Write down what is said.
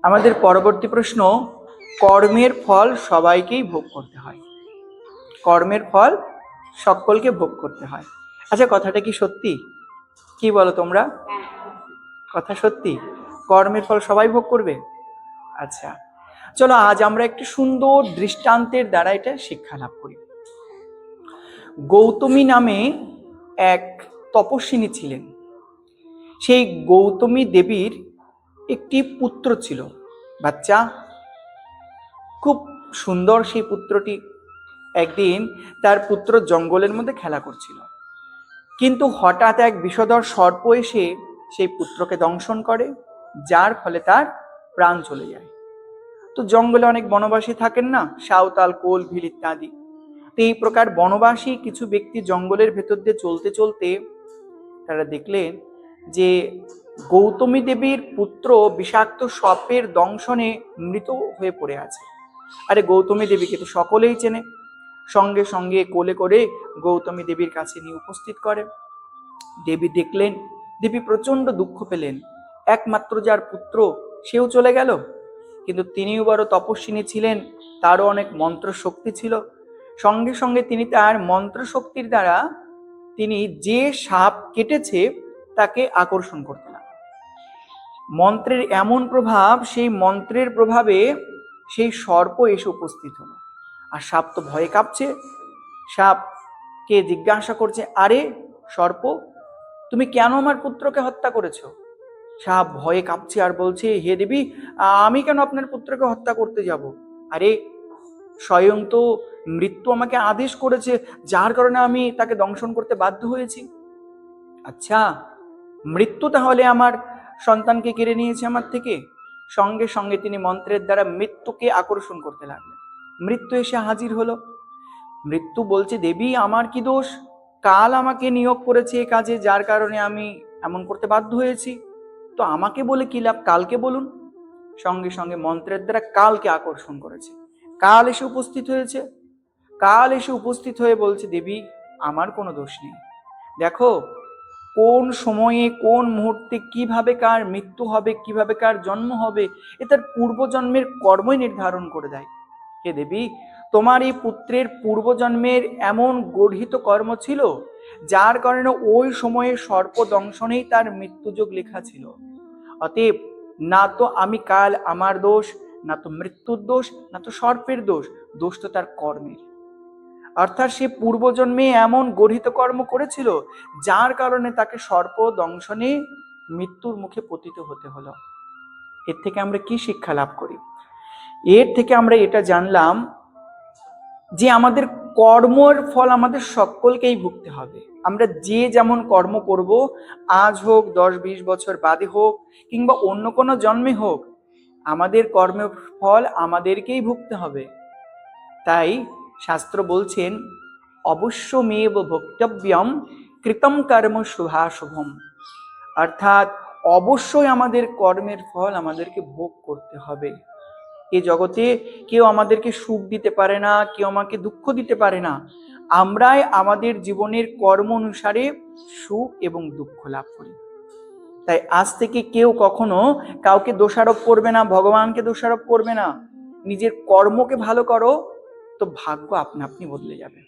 আমাদের পরবর্তী প্রশ্ন, কর্মের ফল সবাইকেই ভোগ করতে হয়। কর্মের ফল সকলকে ভোগ করতে হয়। আচ্ছা, কথাটা কি সত্যি? কি বলো তোমরা? কথা সত্যি? কর্মের ফল সবাই ভোগ করবে? আচ্ছা, চলো আজ আমরা একটি সুন্দর দৃষ্টান্তের দ্বারা এটা শিক্ষা লাভ করি। গৌতমী নামে এক তপস্বিনী ছিলেন। সেই গৌতমী দেবীর একটি পুত্র ছিল, বাচ্চা, খুব সুন্দর সেই পুত্রটি। একদিন তার পুত্র জঙ্গলের মধ্যে খেলা করছিল, কিন্তু হঠাৎ এক বিষধর সর্প এসে সেই পুত্রকে দংশন করে, যার ফলে তার প্রাণ চলে যায়। তো জঙ্গলে অনেক বনবাসী থাকেন না, সাঁওতাল, কোল, ভিল ইত্যাদি। তো এই প্রকার বনবাসী কিছু ব্যক্তি জঙ্গলের ভেতর দিয়ে চলতে চলতে তারা দেখলেন যে গৌতমী দেবীর পুত্র বিষাক্ত সাপের দংশনে মৃত হয়ে পড়ে আছে। আরে গৌতমী দেবীকে তো সকলেই চেনে। সঙ্গে সঙ্গে কোলে করে গৌতমী দেবীর কাছে নিয়ে উপস্থিত করে। দেবী দেখলেন, দেবী প্রচন্ড দুঃখ পেলেন। একমাত্র যার পুত্র, সেও চলে গেল। কিন্তু তিনিও বড় তপস্বিনী ছিলেন, তারও অনেক মন্ত্র শক্তি ছিল। সঙ্গে সঙ্গে তিনি তার মন্ত্র শক্তির দ্বারা তিনি যে সাপ কেটেছে তাকে আকর্ষণ করতে লাগলেন। মন্ত্রের এমন প্রভাব, সেই মন্ত্রের প্রভাবে সেই সর্প এসে উপস্থিত হলো। আর সাপ তো ভয়ে কাঁপছে। সাপকে জিজ্ঞাসা করছে, আরে সর্প, তুমি কেন আমার পুত্রকে হত্যা করেছো? সাপ ভয়ে কাঁপছে আর বলছে, হে দেবী, আমি কেন আপনার পুত্রকে হত্যা করতে যাব? আরে স্বয়ং তো মৃত্যু আমাকে আদেশ করেছে, যার কারণে আমি তাকে দংশন করতে বাধ্য হয়েছি। আচ্ছা, মৃত্যু তাহলে আমার সন্তানকে কেড়ে নিয়েছে আমার থেকে? সঙ্গে সঙ্গে তিনি মন্ত্রের দ্বারা মৃত্যুকে আকর্ষণ করতে লাগলেন। মৃত্যু এসে হাজির হলো। মৃত্যু বলছে, দেবী, আমার কি দোষ? কাল আমাকে নিয়োগ করেছে এ কাজে, যার কারণে আমি এমন করতে বাধ্য হয়েছি। তো আমাকে বলে কি লাভ, কালকে বলুন। সঙ্গে সঙ্গে মন্ত্রের দ্বারা কালকে আকর্ষণ করেছে। কাল এসে উপস্থিত হয়েছে। কাল এসে উপস্থিত হয়ে বলছে, দেবী, আমার কোনো দোষ নেই। দেখো, কোন সময়ে কোন মুহূর্তে কিভাবে কার মৃত্যু হবে, কিভাবে কার জন্ম হবে, এ তার পূর্বজন্মের কর্মই নির্ধারণ করে দেয়। হে দেবী, তোমার এই পুত্রের পূর্বজন্মের এমন গর্হিত কর্ম ছিল, যার কারণে ওই সময়ে সর্প দংশনেই তার মৃত্যুযোগ লেখা ছিল। অতএব না তো আমি কাল আমার দোষ, না তো মৃত্যুর দোষ, না তো সর্পের দোষ, দোষ তো তার কর্মের। অর্থাৎ সে পূর্বজন্মে এমন গর্হিত কর্ম করেছিল, যার কারণে তাকে সর্প দংশনে মৃত্যুর মুখে পতিত হতে হলো। এর থেকে আমরা কি শিক্ষা লাভ করি? এর থেকে আমরা এটা জানলাম যে আমাদের কর্মের ফল আমাদের সকলকেই ভুগতে হবে। আমরা যে যেমন কর্ম করব, আজ হোক, 10-20 বছর বাদে হোক, কিংবা অন্য কোনো জন্মে হোক, আমাদের কর্মের ফল আমাদেরকেই ভুগতে হবে। তাই শাস্ত্র বলছেন, অবশ্যমেব ভোক্তব্যম কৃতম কর্ম শুভাশুভম। অর্থাৎ অবশ্যই আমাদের কর্মের ফল আমাদেরকে ভোগ করতে হবে। এই জগতে কেউ আমাদেরকে সুখ দিতে পারে না, কেউ আমাকে দুঃখ দিতে পারে না। আমরাই আমাদের জীবনের কর্ম অনুসারে সুখ এবং দুঃখ লাভ করি। তাই আজ থেকে কেউ কখনো কাউকে দোষারোপ করবে না, ভগবানকে দোষারোপ করবে না। নিজের কর্মকে ভালো করো, তো ভাগ্য আপনা আপনি বদলে যাবে।